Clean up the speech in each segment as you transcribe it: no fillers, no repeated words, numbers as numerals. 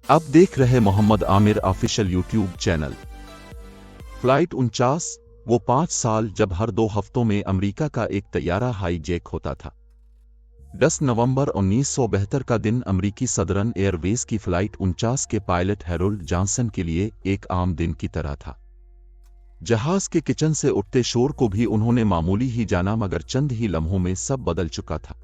आप देख रहे Mohammad Aamir official YouTube channel. Flight 49 वो 5 साल जब हर 2 हफ्तों में अमेरिका का एक तैयारा हाईजैक होता था। 10 नवंबर 1972 का दिन अमेरिकी सदर्न एयरवेज की फ्लाइट 49 के पायलट हैरोल्ड जॉनसन के लिए एक आम दिन की तरह था। जहाज के किचन से उठते शोर को भी उन्होंने मामूली ही जाना, मगर चंद ही लम्हों में सब बदल चुका था।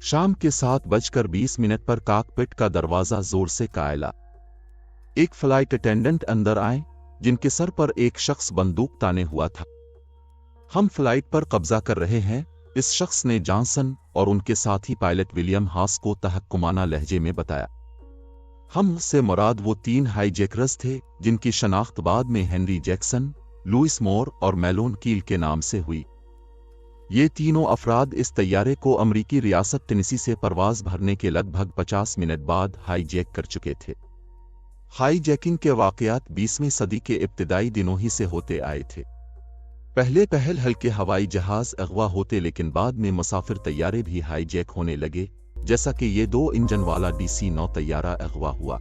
शाम के 7:20 पर कॉकपिट का दरवाजा जोर से कायला। एक फ्लाइट अटेंडेंट अंदर आए, जिनके सर पर एक शख्स बंदूक ताने हुआ था। हम फ्लाइट पर कब्जा कर रहे हैं, इस शख्स ने जॉनसन और उनके साथी पायलट विलियम हास को तहक्कुमाना लहजे में बताया। हम से मुराद वो 3 हाईजैकर्स थे जिनकी शनाख्त बाद में हेनरी जैक्सन, लुइस मोर और मेलोन कील के नाम से हुई। ये तीनों अफराद इस तैयारे को अमरीकी रियासत टेनेसी से परवाज भरने के लगभग 50 मिनट बाद हाईजैक कर चुके थे। हाईजैकिंग के वाकयात 20वीं सदी के इब्तिदाई दिनों ही से होते आए थे। पहले हल्के हवाई जहाज अगवा होते, लेकिन बाद में मुसाफिर तैयारे भी हाईजैक होने लगे, जैसा कि ये 2 इंजन वाला DC-9 तैयारा अगवा हुआ।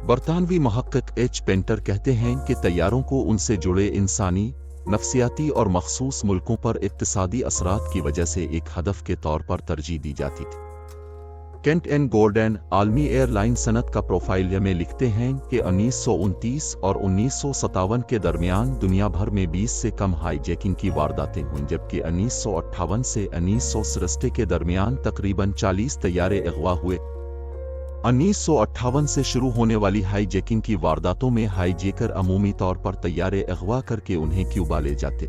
बरतानवी मुहक्किक एच पेंटर कहते हैं कि तैयारों को उनसे जुड़े इंसानी, नफसियाती और मखसूस मुल्कों पर इक्तिसादी असरात की वजह से एक हदफ के तौर पर तरजीह दी जाती थी। केंट एन गोर्डन आलमी एयरलाइन सनत का प्रोफाइल में लिखते हैं कि 1929 और 1957 के दरमियान दुनिया भर में 20 से कम हाईजैकिंग की वारदातें हुईं, जबकि 1958 से 1963 के दरमियान तकरीबन 40 तैयारे अगवा हुए। 1958 से शुरू होने वाली हाईजैकिंग की वारदातों में हाईजैकर अमूमी तौर पर तैयारे अगवा करके उन्हें क्यूबा ले जाते।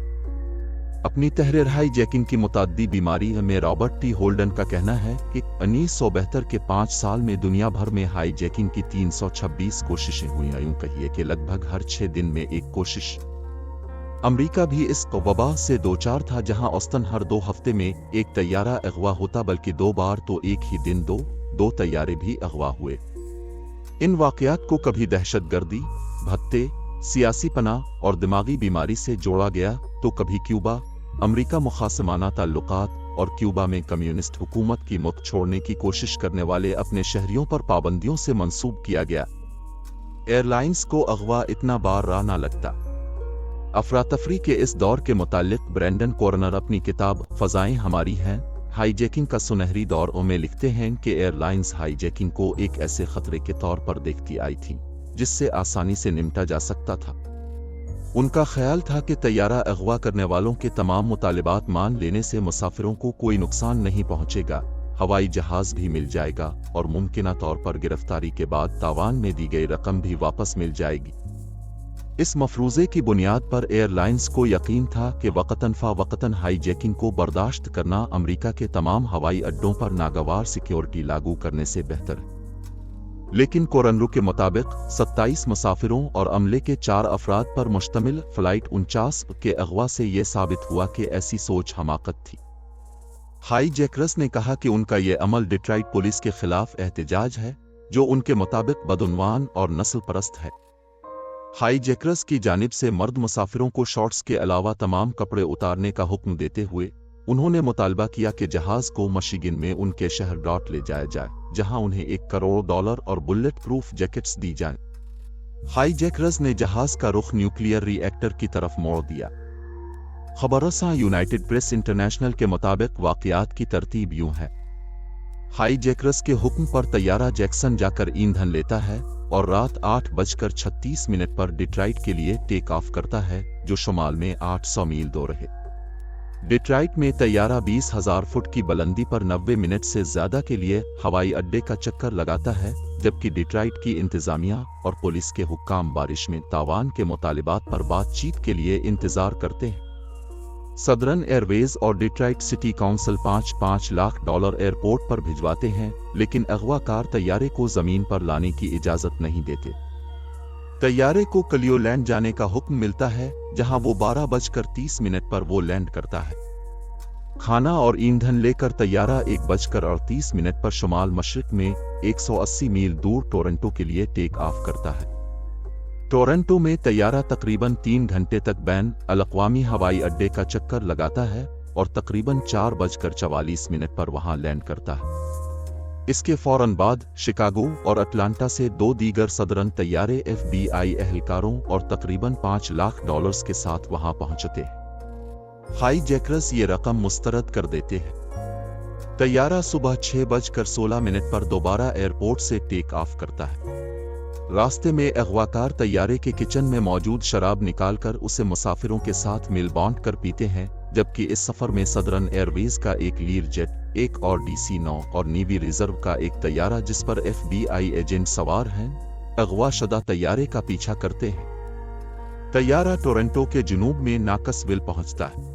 अपनी तहरीर हाईजैकिंग की मुताद्दी बीमारी में रॉबर्ट टी होल्डन का कहना है कि 1972 के 5 साल में दुनिया भर में हाईजैकिंग की 326 कोशिशें हुई। यूं कहिए कि लगभग हर 6 दिन में एक कोशिश। अमेरिका भी इस वबा से दोचार था, जहां औसतन हर 2 हफ्ते में एक तैयारा अगवा होता, बल्कि 2 बार तो एक ही दिन दो तैयारे भी अगवा हुए। इन वाकयात को कभी दहशतगर्दी, भत्ते, सियासी पनाह और दिमागी बीमारी से जोड़ा गया, तो कभी क्यूबा, अमेरिका मुखासमाना ताल्लुकात और क्यूबा में कम्युनिस्ट हुकूमत की मुख छोड़ने की कोशिश करने वाले अपने शहरियों पर पाबंदियों से मंसूब किया गया। एयरलाइंस को अगवा इतना बार राह ना लगता। अफरातफरी के इस दौर के मुतालिक ब्रेंडन कॉर्नर अपनी किताब फ़ज़ाएं हमारी हैं, हाईजैकिंग का सुनहरी दौर में लिखते हैं कि एयरलाइंस हाईजैकिंग को एक ऐसे खतरे के तौर पर देखती आई थी जिससे आसानी से निपटा जा सकता था। उनका ख्याल था कि तैयारा अगवा करने वालों के तमाम मुतालिबात मान लेने से मुसाफिरों को कोई नुकसान नहीं पहुंचेगा, हवाई जहाज भी मिल जाएगा और मुमकिना तौर पर गिरफ्तारी के बाद तावान में दी गई रकम भी वापस मिल जाएगी। इस मफरूज़े की बुनियाद पर एयरलाइंस को यकीन था कि वक़्तन हाईजैकिंग को बर्दाश्त करना अमेरिका के तमाम हवाई अड्डों पर नागवार सिक्योरिटी लागू करने से बेहतर है। लेकिन कोरनरू के मुताबिक 27 मुसाफिरों और अमले के 4 अफराद पर मुश्तमिल फ्लाइट 49 के अगवा से यह साबित हुआ कि ऐसी सोच हमाकत थी। हाईजैकर्स ने कहा कि उनका यह अमल डिट्रॉइट पुलिस के खिलाफ एहतजाज है, जो उनके मुताबिक बदउनवान और नस्ल परस्त है। हाईजैकर्स की जानिब से मर्द मुसाफिरों को शॉर्ट्स के अलावा तमाम कपड़े उतारने का हुक्म देते हुए उन्होंने मुतालबा किया कि जहाज को मिशिगन में उनके शहर डॉट ले जाया जाए, जहां उन्हें $1 करोड़ और बुलेट प्रूफ जैकेट्स दी जाएं। हाईजैकर्स ने जहाज का रुख न्यूक्लियर रिएक्टर की तरफ मोड़ दिया। खबरसां यूनाइटेड प्रेस इंटरनेशनल के मुताबिक वाकयात की तरतीब यूं है। हाईजैकर्स के हुक्म पर तैयारा जैक्सन जाकर ईंधन लेता है और रात 8:36 पर डिट्रॉइट के लिए टेक ऑफ करता है, जो शुमाल में 800 मील दूर है। डिट्रॉइट में तैयारा 20,000 फुट की बुलंदी पर 90 मिनट से ज्यादा के लिए हवाई अड्डे का चक्कर लगाता है, जबकि डिट्रॉइट की इंतजामिया और पुलिस के हुक्काम बारिश में तावान के मुतालिबात पर बातचीत के लिए इंतजार करते हैं। सदर्न एयरवेज और Detroit City Council $5 lakh airport पर भिजवाते हैं, लेकिन अगवाकार तैयारे को जमीन पर लाने की इजाजत नहीं देते। तैयारे को क्लियोलैंड जाने का हुक्म मिलता है, जहां वो 12:30 पर वो लैंड करता है। खाना और ईंधन लेकर तैयारा 1:38 पर शुमाल मशरिक में 180 मील दूर टोरंटो के लिए टेक ऑफ करता है। टोरंटो में तैयारा तकरीबन 3 घंटे तक बैन अल-अक़वामी हवाई अड्डे का चक्कर लगाता है और तकरीबन 4:44 पर वहां लैंड करता है। इसके फौरन बाद शिकागो और अटलांटा से 2 दीगर सदरन तैयारे FBI एहलकारों और तकरीबन $5 लाख के साथ वहां पहुंचते हैं। हाईजैकर्स ये रकम मुस्तरद कर देते हैं। तैयारा सुबह 6:16 पर दोबारा एयरपोर्ट से टेक ऑफ करता है। रास्ते में अगवाकार तैयारे के किचन में मौजूद शराब निकालकर उसे मुसाफिरों के साथ मिल बांट कर पीते हैं, जबकि इस सफर में सदरन एयरवेज का एक लीर जेट, एक और DC-9 और नेवी रिजर्व का एक तैयारा जिस पर FBI एजेंट सवार हैं, अगवा शुदा तैयारे का पीछा करते हैं। तैयारा टोरंटो के जुनूब में नाकसविल पहुंचता है।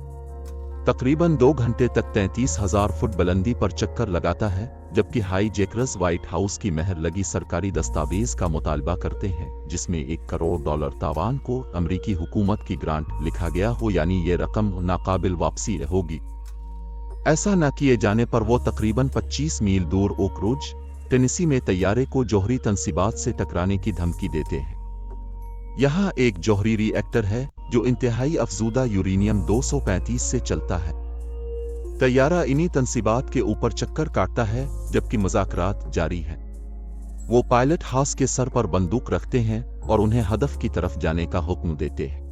तकरीबन 2 घंटे तक 33,000 फुट बुलंदी पर चक्कर लगाता है, जबकि हाईजैकर्स व्हाइट हाउस की मेहर लगी सरकारी दस्तावेज का मुतालबा करते हैं जिसमें $1 करोड़ तावान को अमरीकी हुकूमत की ग्रांट लिखा गया हो, यानी ये रकम नाकाबिल वापसी होगी। ऐसा न किए जाने पर वो तकरीबन 25 मील दूर ओक रूज, टेनेसी में तैयारे को जौहरी तनसीबात से टकराने की धमकी देते हैं। यहाँ एक जौहरी रिएक्टर है जो इंतहाई अफजूदा यूरेनियम 235 से चलता है। तैयारा इन्हीं तनसीबात के ऊपर चक्कर काटता है जबकि मुज़ाकरात जारी हैं। वो पायलट हाउस के सर पर बंदूक रखते हैं और उन्हें हदफ की तरफ जाने का हुक्म देते हैं।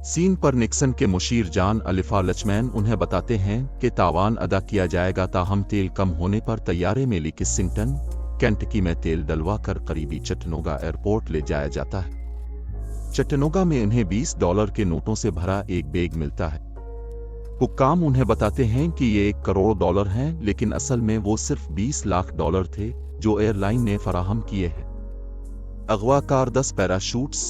सीन पर निक्सन के मुशीर जान अलिफा लचमैन उन्हें बताते हैं कि तावान अदा किया जाएगा, ताहम तेल कम होने पर तैयारे में लिकिसिंगटन, केंटकी में तेल डलवा कर करीबी चटनोगा एयरपोर्ट ले जाया जाता है। चटनोगा में उन्हें $20 के नोटों से भरा एक बैग मिलता है। हुक्काम उन्हें बताते हैं कि ये $1 करोड़ हैं, लेकिन असल में वो सिर्फ $20 लाख थे जो एयरलाइन ने फराहम किए हैं। अगवाकार 10 parachutes,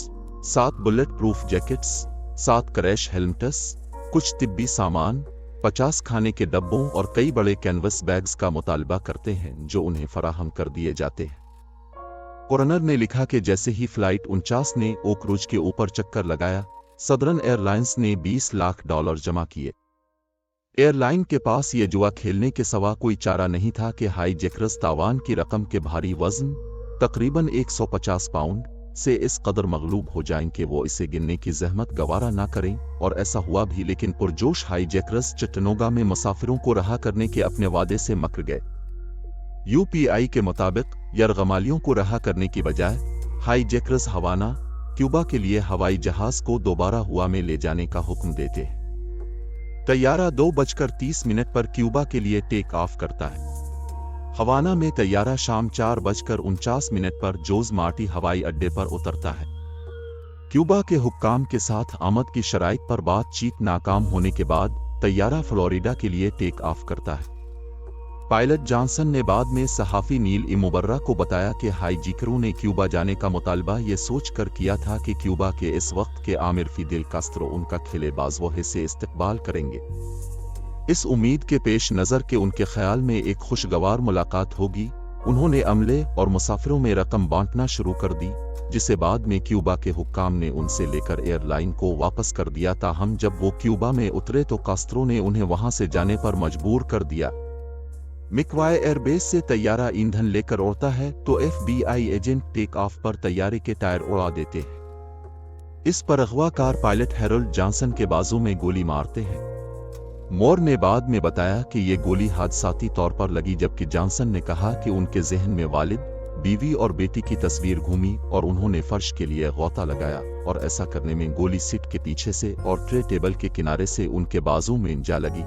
7 bullet proof jackets, 7 crash helmets, कुछ तिब्बी सामान, 50 खाने के डब्बों और कई बड़े कैनवस बैग्स का मुतालबा करते हैं जो उन्हें फराहम कर दिए जाते हैं। कोरोनर ने लिखा कि जैसे ही फ्लाइट 49 ने ओक रूज के ऊपर चक्कर लगाया, सदरन एयरलाइंस ने $20 लाख जमा किए। एयरलाइन के पास ये जुआ खेलने के सिवा कोई चारा नहीं था कि हाईजैकर्स तावान की रकम के भारी वजन तकरीबन 150 पाउंड से इस कदर मगलूब हो जाएं कि वो इसे गिनने की जहमत गवारा ना करें, और ऐसा हुआ भी। लेकिन पुरजोश हाईजैकर्स चटनोगा में मुसाफिरों को रहा करने के अपने वादे से मकर गए। UPI के मुताबिक यरगमालियों को रहा करने की बजाय हाईजैकर्स हवाना, क्यूबा के लिए हवाई जहाज को दोबारा हुआ में ले जाने का हुक्म देते हैं। तैयारा 2:30 पर क्यूबा के लिए टेक ऑफ करता है। हवाना में तैयारा शाम 4:49 पर जोज मार्टी हवाई अड्डे पर उतरता है। क्यूबा के हुक्काम के साथ आमद की शराइत पर बातचीत नाकाम होने के बाद तैयारा फ्लोरिडा के लिए टेक ऑफ करता है। पायलट जॉनसन ने बाद में सहाफी नील इमुबर्रा को बताया कि हाईजैकरों ने क्यूबा जाने का मुतालबा ये सोच कर किया था कि क्यूबा के इस वक्त के आमिर फिदेल कास्त्रो उनका खिले बाज़वोहे से इस्तकबाल करेंगे। इस उम्मीद के पेश नज़र के उनके ख्याल में एक खुशगवार मुलाकात होगी। उन्होंने अमले और मुसाफिरों में रकम बांटना शुरू कर दी, जिसे बाद में क्यूबा के हुक्काम ने उनसे लेकर एयरलाइन को वापस कर दिया। ताहम जब वो क्यूबा में उतरे तो कास्त्रो ने उन्हें वहां से जाने पर मजबूर कर दिया। मिकवाय एयरबेस से तैयारा ईंधन लेकर उड़ता है तो FBI एजेंट टेक ऑफ पर तैयारे के टायर उड़ा देते हैं। इस पर अगवाकार पायलट हैरोल्ड जॉनसन के बाजू में गोली मारते हैं। मोर ने बाद में बताया कि ये गोली हादसाती तौर पर लगी, जबकि जॉनसन ने कहा कि उनके जहन में वालिद, बीवी और बेटी की तस्वीर घूमी और उन्होंने फर्श के लिए गौता लगाया, और ऐसा करने में गोली सीट के पीछे से और ट्रे टेबल के किनारे से उनके बाजू में जा लगी।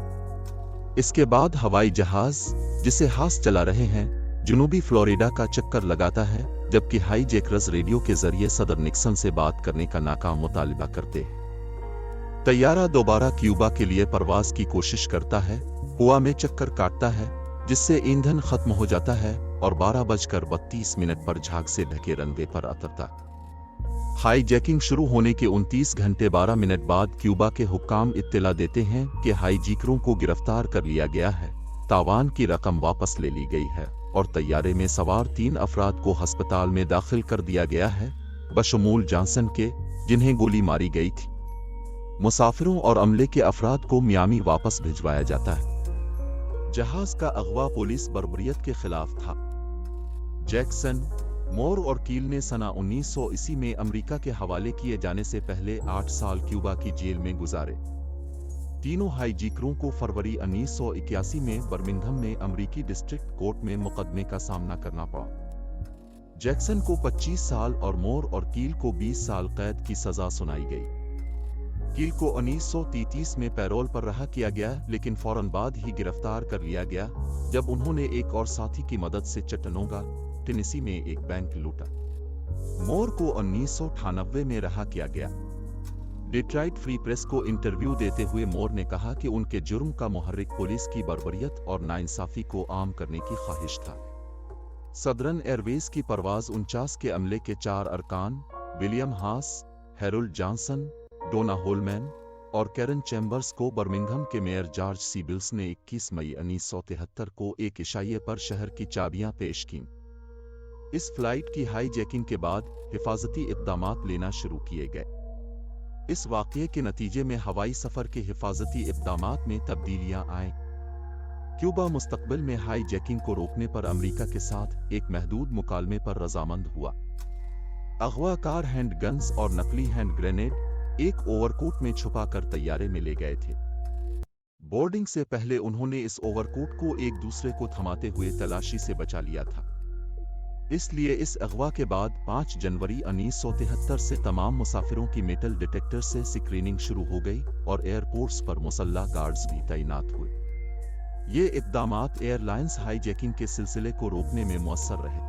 इसके बाद हवाई जहाज, जिसे हास चला रहे हैं, जुनूबी फ्लोरिडा का चक्कर लगाता है, जबकि हाईजैकर्स रेडियो के जरिए सदर निक्सन से बात करने का नाकाम मुतालिबा करते हैं। तैयारा दोबारा क्यूबा के लिए परवाज की कोशिश करता है, हुआ में चक्कर काटता है, जिससे ईंधन खत्म हो जाता है और 12:32 पर झाग से ढके रनवे पर उतरता। हाईजैकिंग शुरू होने के 29 घंटे 12 मिनट बाद क्यूबा के हुक्काम इत्तला देते हैं कि हाईजैकरों को गिरफ्तार कर लिया गया है, तावान की रकम वापस ले ली गई है और तैयारे में सवार 3 अफराद को अस्पताल में दाखिल कर दिया गया है, बशमूल जॉनसन के, जिन्हें गोली मारी गई थी। मुसाफिरों और अमले के अफराद को मियामी वापस भिजवाया जाता है। जहाज का अगवा पुलिस बर्बरियत के खिलाफ था। जैक्सन, मोर और कील ने सना 1980 में अमेरिका के हवाले किए जाने से पहले 8 साल क्यूबा की जेल में गुजारे। तीनों हाईजैकरों को फरवरी 1981 में बर्मिंघम में अमेरिकी डिस्ट्रिक्ट कोर्ट में मुकदमे का सामना करना पड़ा। जैक्सन को 25 साल और मोर और कील को 20 साल कैद की सजा सुनाई गई। कील को 1933 में पैरोल पर रहा किया गया, लेकिन फौरन बाद ही गिरफ्तार कर लिया गया जब उन्होंने एक और साथी की मदद से चट्टानूगा, टेनेसी में एक बैंक लूटा। मोर को 1998 में रहा किया गया। डेट्रॉइट फ्री प्रेस को इंटरव्यू देते हुए मोर ने कहा कि उनके जुर्म का मुहर्रिक पुलिस की बर्बरियत और नाइंसाफी को आम करने की ख्वाहिश था। सदर्न एयरवेज की परवाज 49 के अमले के 4 अरकान विलियम हास, हैरोल्ड जॉनसन, डोना होलमैन और कैरन चैम्बर्स को बर्मिंघम के मेयर जॉर्ज सीबिल्स ने 21 मई 1973 को एक इशाये पर शहर की चाबियां पेश कीं। इस फ्लाइट की हाईजैकिंग के बाद हिफाजती इक़दामात लेना शुरू किए गए। इस वाक़ये के नतीजे में हवाई सफ़र के हिफाजती इक़दामात में तब्दीलियां आईं। क्यूबा मुस्तक़बिल में हाईजैकिंग को रोकने पर अमेरिका के साथ एक महदूद मुकालमे पर रजामंद हुआ। अगवाकार हैंड गन्स और नकली हैंड ग्रेनेड एक ओवरकोट में छुपाकर तैयारे में ले गए थे। बोर्डिंग से पहले उन्होंने इस ओवरकोट को एक दूसरे को थमाते हुए तलाशी से बचा लिया था। इसलिए इस अगवा के बाद 5 जनवरी 1973 से तमाम मुसाफिरों की मेटल डिटेक्टर से स्क्रीनिंग शुरू हो गई और एयरपोर्ट्स पर मुसल्लह गार्ड्स भी तैनात हुए। ये इक़दामात एयरलाइंस हाईजैकिंग के सिलसिले को रोकने में मुअस्सर रहे।